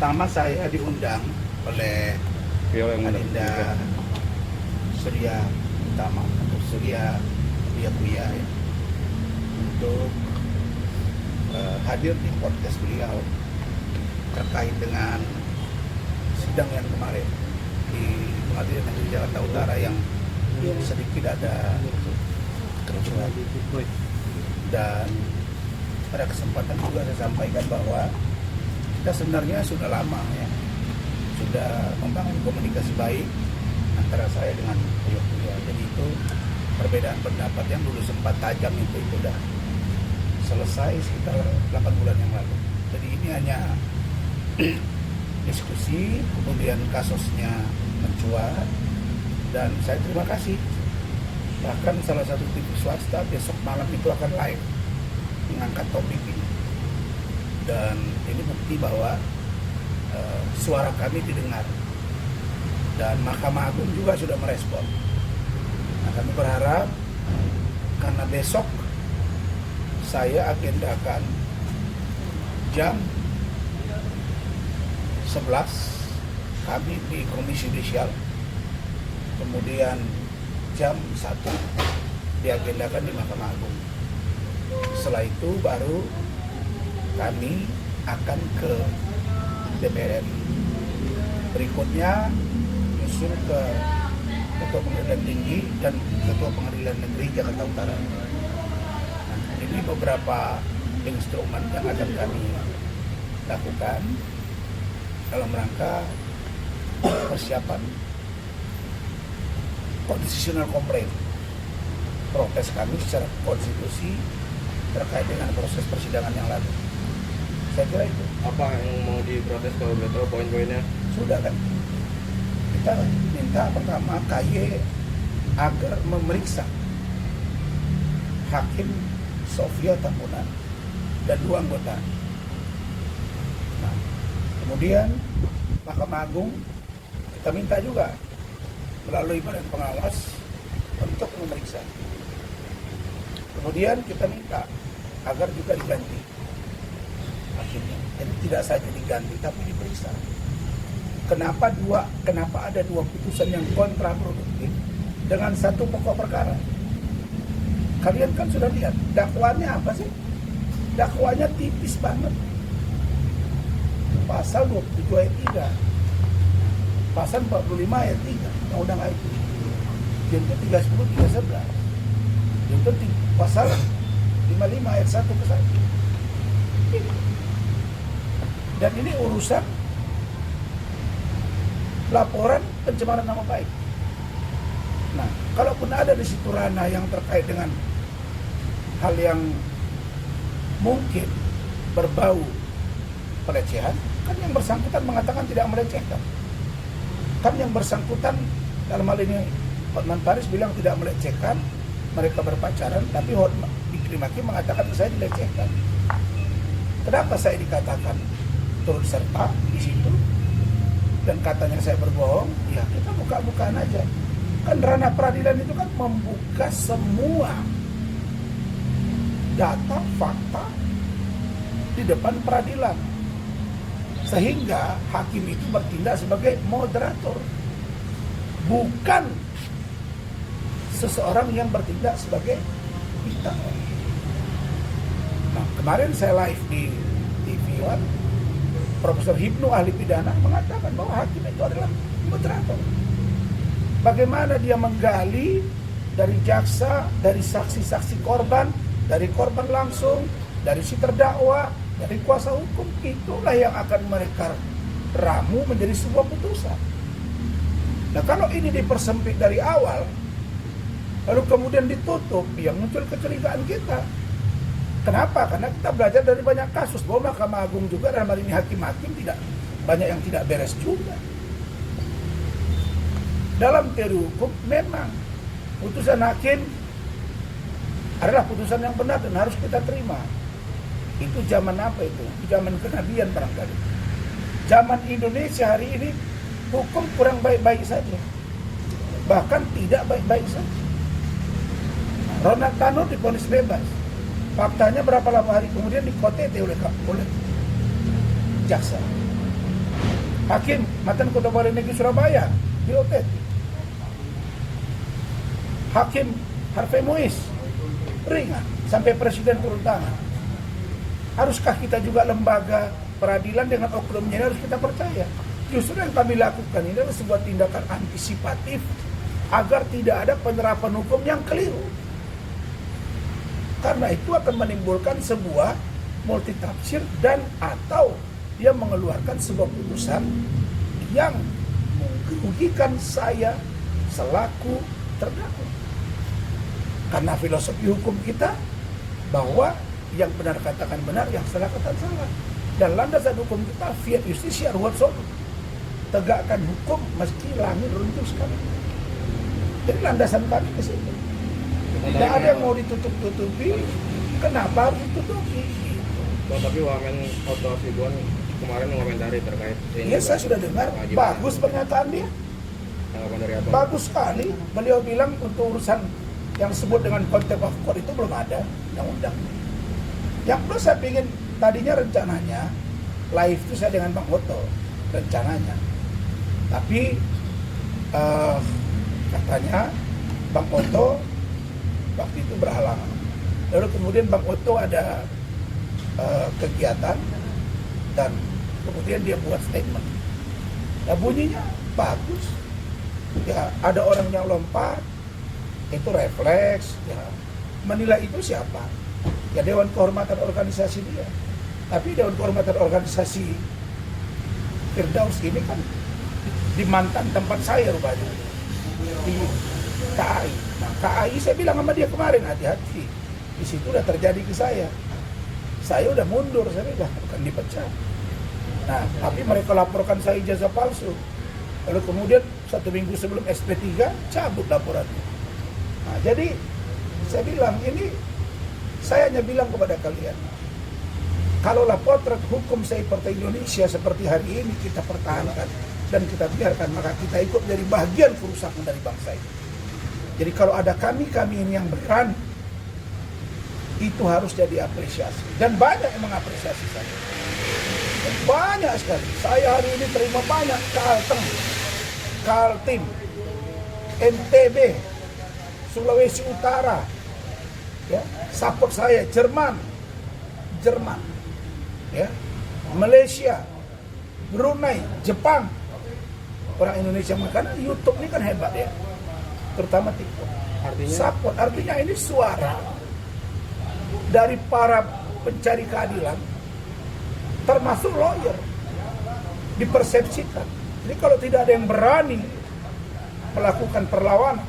Pertama saya diundang oleh Adinda Surya Utama atau Surya Buya ya, untuk hadir di podcast beliau terkait dengan sidang yang kemarin di Pengadilan Negeri Jakarta Utara yang sedikit ada kericuhan. Dan pada kesempatan juga saya sampaikan bahwa kita sebenarnya sudah lama ya, sudah membangun komunikasi baik antara saya dengan Buya. Jadi itu perbedaan pendapat yang dulu sempat tajam itu sudah selesai sekitar 8 bulan yang lalu. Jadi ini hanya diskusi, kemudian kasusnya mencuat, dan saya terima kasih. Bahkan salah satu TV swasta besok malam itu akan live mengangkat topik ini. Dan ini bukti bahwa suara kami didengar. Dan Mahkamah Agung juga sudah merespon. Nah, kami berharap karena besok saya agendakan jam 11 kami di Komisi Yudisial, kemudian jam 1 diagendakan di Mahkamah Agung. Setelah itu baru kami akan ke DPR RI. Berikutnya nyusul ke Ketua Pengadilan Tinggi dan Ketua Pengadilan Negeri Jakarta Utara. Nah, ini beberapa instrumen yang akan kami lakukan dalam rangka persiapan constitutional complaint, protes kami secara konstitusi terkait dengan proses persidangan yang lalu. Saya kira itu. Apa yang mau diprotes kalau boleh tahu poin-poinnya? Sudah kan, kita minta pertama KY agar memeriksa Hakim Sofia Tambunan dan 2 anggota. Nah, kemudian Mahkamah Agung kita minta juga melalui badan pengawas untuk memeriksa. Kemudian kita minta agar juga diganti hakimnya. Jadi tidak saja diganti tapi diperiksa. Kenapa ada dua putusan yang kontraproduktif dengan satu pokok perkara? Kalian kan sudah lihat dakwaannya apa sih? Dakwaannya tipis banget. Pasal 27 ayat 3, pasal 45 ayat 3 Undang-Undang IT, junto 310 311, junto pasal 55 ayat 1 ke 1. Dan ini urusan laporan pencemaran nama baik. Nah, kalaupun ada di situ ranah yang terkait dengan hal yang mungkin berbau pelecehan, kan yang bersangkutan mengatakan tidak melecehkan. Kan yang bersangkutan dalam hal ini Hotman Paris bilang tidak melecehkan, mereka berpacaran, tapi Fikri Maki mengatakan saya dilecehkan. Kenapa saya dikatakan turut serta di situ dan katanya saya berbohong? Ya kita buka-bukaan aja. Kan ranah peradilan itu kan membuka semua data, fakta di depan peradilan. Sehingga hakim itu bertindak sebagai moderator, bukan seseorang yang bertindak sebagai bintang. Nah, kemarin saya live di TV One, Profesor Hipnu ahli pidana mengatakan bahwa hakim itu adalah moderator. Bagaimana dia menggali dari jaksa, dari saksi-saksi korban, dari korban langsung, dari si terdakwa, dari kuasa hukum, itulah yang akan mereka ramu menjadi sebuah putusan. Nah, kalau ini dipersempit dari awal, lalu kemudian ditutup, yang muncul kecurigaan kita. Kenapa? Karena kita belajar dari banyak kasus bahwa Mahkamah Agung juga dalam hal ini hakim-hakim tidak banyak yang tidak beres juga. Dalam teori hukum memang putusan hakim adalah putusan yang benar dan harus kita terima. Itu zaman apa itu? Zaman kenabian barangkali. Zaman Indonesia hari ini hukum kurang baik-baik saja. Bahkan tidak baik-baik saja. Ronald Tano divonis bebas. Faktanya berapa lama hari kemudian dikotete oleh jaksa. Hakim Mantan Kota Baru Negeri Surabaya di OTT. Hakim Harvey Mois ringan sampai presiden turun tangan. Haruskah kita juga lembaga peradilan dengan oknumnya ini harus kita percaya? Justru yang kami lakukan ini adalah sebuah tindakan antisipatif agar tidak ada penerapan hukum yang keliru. Karena itu akan menimbulkan sebuah multitafsir dan atau dia mengeluarkan sebuah putusan yang merugikan saya selaku terdakwa. Karena filosofi hukum kita bahwa yang benar katakan benar, yang salah katakan salah. Dan landasan hukum kita fiat justisia ruwet solo. Tegakkan hukum meski langit runtuh sekali. Jadi landasan kami ke situ. Tidak ada yang mau ditutup-tutupi. Kenapa harus ditutupi? Bang, tapi Wamen Oto Hasibuan kemarin mengomentari terkait ini. Ya, saya sudah dengar. Bagus pernyataan dia. Tanggapan dari Abang? Bagus sekali. Beliau bilang untuk urusan yang disebut dengan contempt of court itu belum ada undang-undang. Yang perlu saya ingin tadinya rencananya live itu saya dengan Bang Oto rencananya. Tapi katanya Bang Oto waktu itu berhalangan. Lalu kemudian Bang Oto ada kegiatan dan kemudian dia buat statement. Nah, bunyinya bagus. Ya, ada orang yang lompat, itu refleks. Ya, menilai itu siapa? Ya Dewan Kehormatan organisasi dia. Tapi Dewan Kehormatan organisasi Firdaus ini kan di mantan tempat saya rupanya, di KAI. Nah, KAI saya bilang sama dia kemarin, hati-hati. Di situ udah terjadi ke saya. Saya udah mundur, saya bilang, bukan dipecat. Nah, tapi mereka laporkan saya ijazah palsu. Lalu kemudian 1 minggu sebelum SP3 cabut laporannya. Nah, jadi saya bilang ini, saya hanya bilang kepada kalian, kalaulah potret hukum seperti Indonesia seperti hari ini kita pertahankan dan kita biarkan, maka kita ikut dari bagian kerusakan dari bangsa ini. Jadi kalau ada kami ini yang berani, itu harus jadi apresiasi. Dan banyak yang mengapresiasi saya. Dan banyak sekali. Saya hari ini terima banyak Kaltim, NTB, Sulawesi Utara, ya, support saya, Jerman, ya, Malaysia, Brunei, Jepang. Orang Indonesia makanya YouTube ini kan hebat ya, terutama TikTok. Artinya Support, artinya ini suara dari para pencari keadilan, termasuk lawyer, dipersepsikan. Jadi kalau tidak ada yang berani melakukan perlawanan,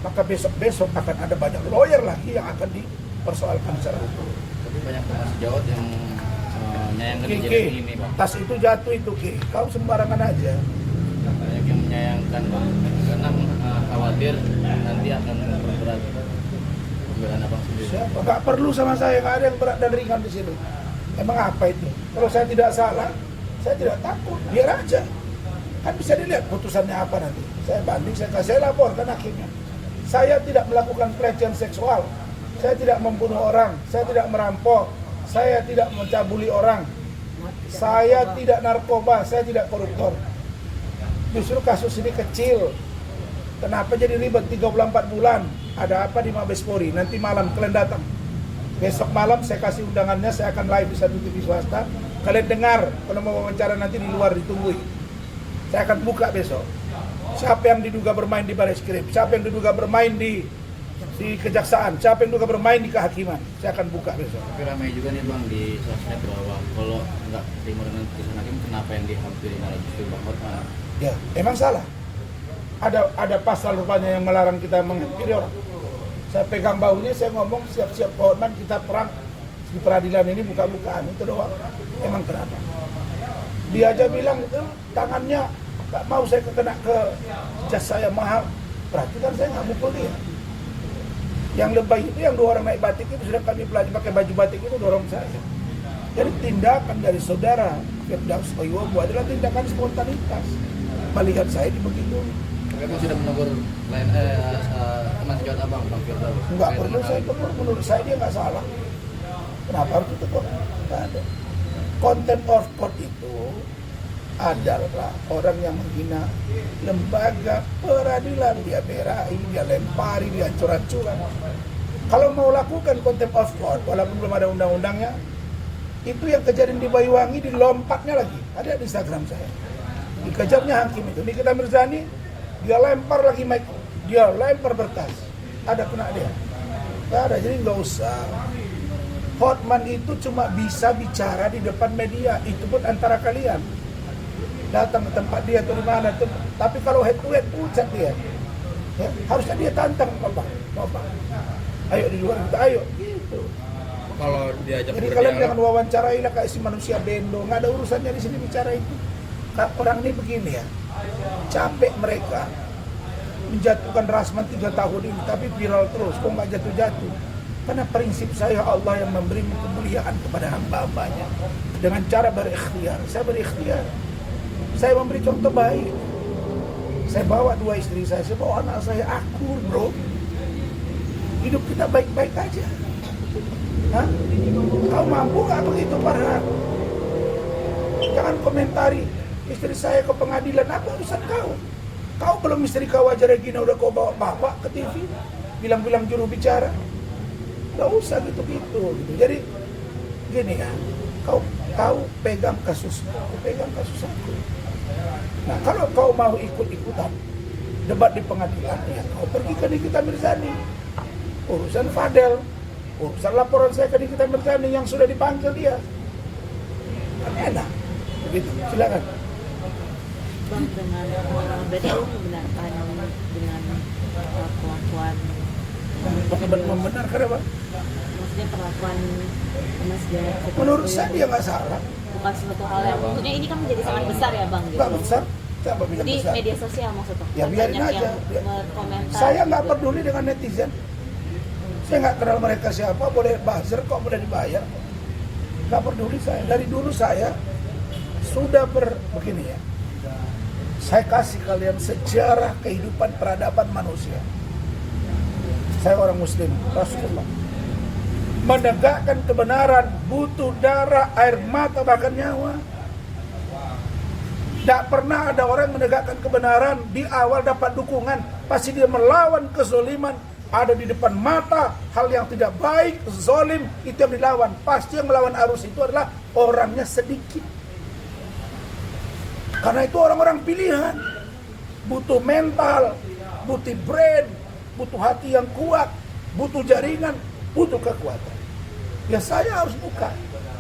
maka besok-besok akan ada banyak lawyer lagi yang akan dipersoalkan secara hukum. Tapi banyak sejawat yang menyayangkan Ki, kejadian ini, Bang. tas itu jatuh itu, Ki. Kau sembarangan aja. Banyak yang menyayangkan, Bang, karena khawatir nanti akan memperberat pembelaan Abang sendiri. Siapa? Gak perlu sama saya, gak ada yang berat dan ringan di sini. Emang apa itu? Kalau saya tidak salah, saya tidak takut, biar aja. Kan bisa dilihat putusannya apa nanti. Saya banding, saya laporkan hakimnya. Saya tidak melakukan pelecehan seksual, saya tidak membunuh orang, saya tidak merampok, saya tidak mencabuli orang, saya tidak narkoba, saya tidak koruptor. Justru kasus ini kecil. Kenapa jadi ribet 34 bulan? Ada apa di Mabespori? Nanti malam kalian datang. Besok malam saya kasih undangannya, saya akan live di satu TV swasta. Kalian dengar, kalau mau wawancara nanti di luar ditungguin. Saya akan buka besok. Siapa yang diduga bermain di Bareskrim, siapa yang diduga bermain di kejaksaan, siapa yang diduga bermain di kehakiman, saya akan buka besok. Tapi ramai juga nih, Bang, di sosmed bahwa kalau nggak terima dengan putusan hakim, kenapa yang dihampiri malah justru Bang Hotman? Ya, emang salah. Ada pasal rupanya yang melarang kita menghampiri orang. Saya pegang bahunya, saya ngomong siap-siap Pak Hotman, kita perang di peradilan ini buka-bukaan, itu doang. Emang kenapa? Dia aja bilang tangannya gak mau saya kena ke jas saya mahal. Berarti kan saya nggak mukul dia. Yang lebay itu yang 2 orang naik batik itu, sudah kami pelajari pakai baju batik itu dorong saya. Jadi tindakan dari saudara Firdaus Oywobo adalah tindakan spontanitas. Melihat saya di begitu. Tapi Abang sudah menegur teman sejawat Abang, Bang Firdaus. Nggak perlu saya tegur, menurut saya dia nggak salah. Kenapa harus ditegur? Nggak ada. Contempt of court itu adalah orang yang menghina lembaga peradilan, dia berai, dia lempari, dia hancur-hancuran. Kalau mau lakukan contempt of court, walaupun belum ada undang-undangnya, itu yang kejadian di Banyuwangi, dilompatnya lagi, ada di Instagram saya. Dikejarnya hakim itu, Nikita Mirzani, dia lempar lagi mic, dia lempar berkas, ada kena dia. Nggak ada, jadi nggak usah. Hotman itu cuma bisa bicara di depan media, itu pun antara kalian. Datang ke tempat dia atau di mana tuh. Tapi kalau head to head pucat dia. Ya, harusnya dia tantang, Bapak. Ayo di luar kita, ayo gitu. Kalau diajak Jadi kalian jangan berdialog, wawancarai lah kayak si manusia bendo, nggak ada urusannya di sini bicara itu. Nah, orang ini begini ya, capek mereka menjatuhkan Rasman 3 tahun ini, tapi viral terus, kok nggak jatuh-jatuh? Karena prinsip saya, Allah yang memberi kemuliaan kepada hamba-hambanya dengan cara berikhtiar. Saya berikhtiar, saya memberi contoh baik. Saya bawa 2 istri saya bawa anak saya akur, bro. Hidup kita baik-baik aja. Hah? Kau mampu gak begitu, Farhan? Jangan komentari istri saya ke pengadilan, apa urusan kau? Kau belum istri kau aja Regina udah kau bawa bapak ke TV, bilang-bilang juru bicara. Gak usah gitu-gitu. Jadi gini ya, kau pegang kasus, aku pegang kasus aku. Nah, kalau kau mau ikut-ikutan debat di pengadilan, ya kau pergi ke Nikita Mirzani. Urusan Fadel, urusan laporan saya ke Nikita Mirzani yang sudah dipanggil dia. Kan enak. Begitu, silakan. Bang, dengan berarti lu membenarkan dengan perlakuan, Membenarkan apa? maksudnya perlakuan Mas Jarod seperti Menurut itu saya dia nggak salah. bukan suatu hal yang maksudnya ini kan menjadi sangat besar ya Bang gitu. Nggak besar. Siapa bilang Di besar? media sosial maksudnya. Ya biarin Banyak aja. yang berkomentar. Saya nggak gitu. peduli dengan netizen. Saya nggak kenal mereka siapa, boleh buzzer kok, boleh dibayar. Nggak peduli saya. Dari dulu saya sudah begini ya. Saya kasih kalian sejarah kehidupan peradaban manusia. Saya orang Muslim, Rasulullah. Menegakkan kebenaran butuh darah, air mata, bahkan nyawa. Tidak pernah ada orang menegakkan kebenaran di awal dapat dukungan, pasti dia melawan kezoliman. Ada di depan mata hal yang tidak baik, zolim, itu yang dilawan. Pasti yang melawan arus itu adalah orangnya sedikit. Karena itu orang-orang pilihan, butuh mental, butuh brain, butuh hati yang kuat, butuh jaringan, butuh kekuatan. Ya saya harus buka.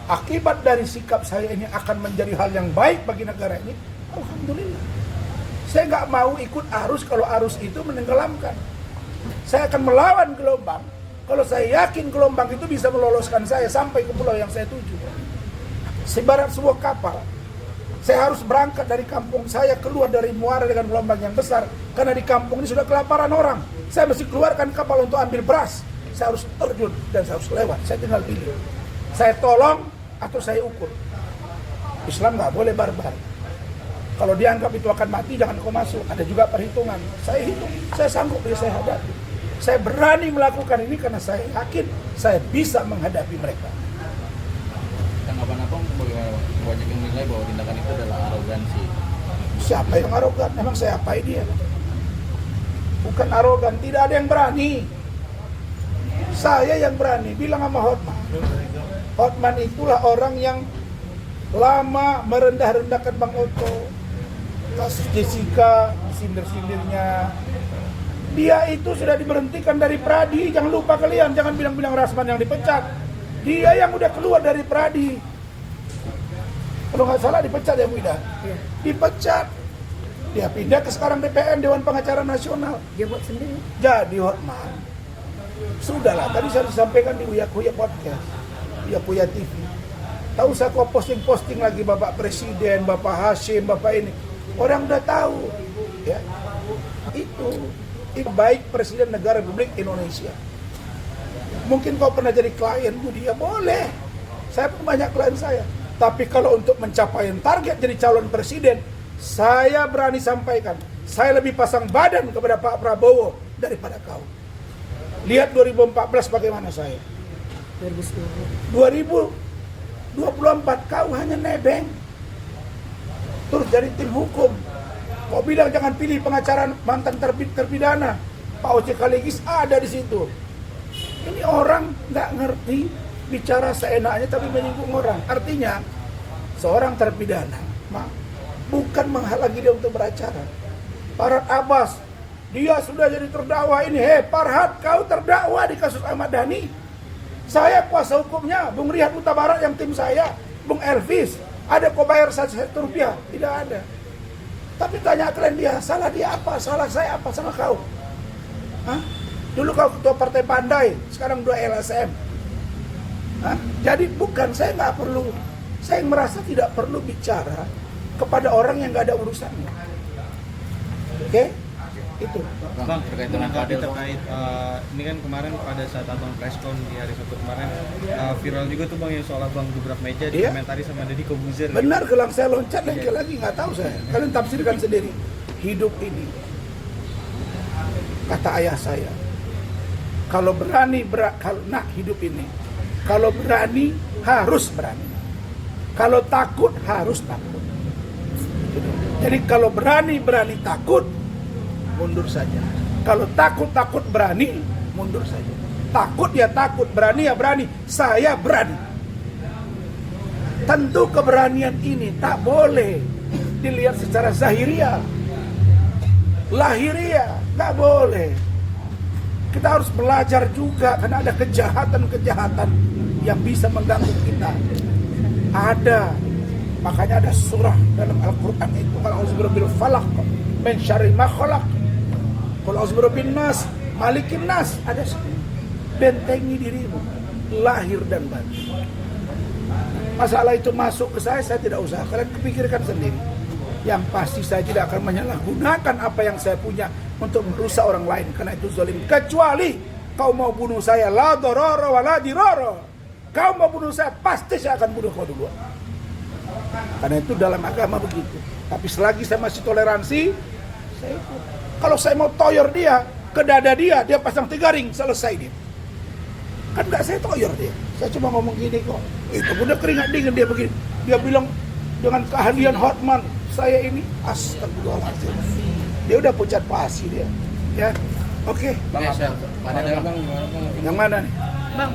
Akibat dari sikap saya ini akan menjadi hal yang baik bagi negara ini. Alhamdulillah. Saya nggak mau ikut arus kalau arus itu menenggelamkan. Saya akan melawan gelombang. Kalau saya yakin gelombang itu bisa meloloskan saya sampai ke pulau yang saya tuju. Sebarat sebuah kapal. Saya harus berangkat dari kampung saya, keluar dari muara dengan gelombang yang besar. Karena di kampung ini sudah kelaparan orang. Saya mesti keluarkan kapal untuk ambil beras. Saya harus terjun dan saya harus lewat. Saya tinggal pilih. Saya tolong atau saya ukur. Islam nggak boleh barbar. Kalau dianggap itu akan mati, jangan kau masuk. Ada juga perhitungan. Saya hitung, saya sanggup, saya hadapi. Saya berani melakukan ini karena saya yakin saya bisa menghadapi mereka. Tanggapan Abang bagaimana? Banyak yang menilai bahwa tindakan itu adalah arogansi. Siapa yang arogan? Emang saya apai dia? Bukan arogan, tidak ada yang berani. Saya yang berani, bilang sama Hotman. Hotman itulah orang yang lama merendah-rendahkan Bang Oto. Kasus Jessica, sindir-sindirnya. Dia itu sudah diberhentikan dari Pradi. Jangan lupa kalian, jangan bilang-bilang Rasman yang dipecat. Dia yang udah keluar dari Pradi. Kalau nggak salah dipecat ya Bu Ida? Iya. Dipecat. Dia pindah ke sekarang DPN, Dewan Pengacara Nasional. Dia buat sendiri. Jadi Hotman. Sudahlah, tadi saya sampaikan di Uya Kuya Podcast, Uya Kuya TV. Tahu saya kok posting lagi Bapak Presiden, Bapak Hashim, Bapak ini. Orang udah tahu. Ya. Itu baik Presiden Negara Republik Indonesia. Mungkin kau pernah jadi klien Budi, ya boleh. Saya pun banyak klien saya. Tapi kalau untuk mencapai target jadi calon presiden, saya berani sampaikan, saya lebih pasang badan kepada Pak Prabowo daripada kau. Lihat 2014 bagaimana saya. 2024 kau hanya nebeng. Terus harus jadi tim hukum. Kau bilang jangan pilih pengacara mantan terpidana. Pak Oce Kaligis ada di situ. Ini orang nggak ngerti, bicara seenaknya tapi menyinggung orang. Artinya seorang terpidana bukan menghalangi dia untuk beracara. Farhad Abbas, dia sudah jadi terdakwa ini. Farhad, kau terdakwa di kasus Ahmad Dhani. Saya kuasa hukumnya, Bung Rihat Mutabarat yang tim saya, Bung Elvis. Ada kau bayar Rp1 Tidak ada. Tapi tanya kalian dia, salah dia apa? Salah saya apa sama kau? Hah? Dulu kau ketua partai Pandai, sekarang 2 LSM. Hah? Jadi bukan, saya nggak perlu, saya merasa tidak perlu bicara kepada orang yang nggak ada urusannya. Oke? Itu. Bang, terkait dengan menanggapi Fadil, terkait ini kan kemarin pada saat abang preskon di hari Sabtu kemarin viral juga tuh bang yang soal abang gebrak meja Iya. dikomentari sama Deddy Kobuzer. Benar, gelang saya loncat lagi nggak tahu saya. Kalian tafsirkan sendiri. Hidup ini, kata ayah saya, kalau berani hidup ini, kalau berani harus berani, kalau takut harus takut. Jadi kalau berani takut, mundur saja. Kalau takut berani, mundur saja. Takut ya takut, berani ya berani. Saya berani. Tentu keberanian ini tak boleh dilihat secara zahiriah, lahiriah, nggak boleh. Kita harus belajar juga karena ada kejahatan-kejahatan yang bisa mengganggu kita. Ada, makanya ada surah dalam Al-Quran itu, qul a'udzu birabbil falaq min syarri ma khalaq, qul a'udzu birabbin nas malikin nas. Ada bentengi dirimu lahir dan batin. Masalah itu masuk ke saya tidak usah, kalian pikirkan sendiri. Yang pasti saya tidak akan menyalahgunakan apa yang saya punya untuk merusak orang lain, karena itu zalim. Kecuali kau mau bunuh saya, la dororo wa la diroro. Kau mau bunuh saya, pasti saya akan bunuh kau duluan. Karena itu dalam agama begitu. Tapi selagi saya masih toleransi, saya ikut. Kalau saya mau toyor dia, ke dada dia pasang 3 ring, selesai dia. Kan nggak saya toyor dia. Saya cuma ngomong gini kok. Itu udah keringat dingin dia begini. Dia bilang dengan keahlian Hotman, saya ini astagfirullahaladzim. Dia udah pucat pasi dia. Ya, oke. Bang, Bang, ada bang, gimana bang? Yang mana nih? Bang,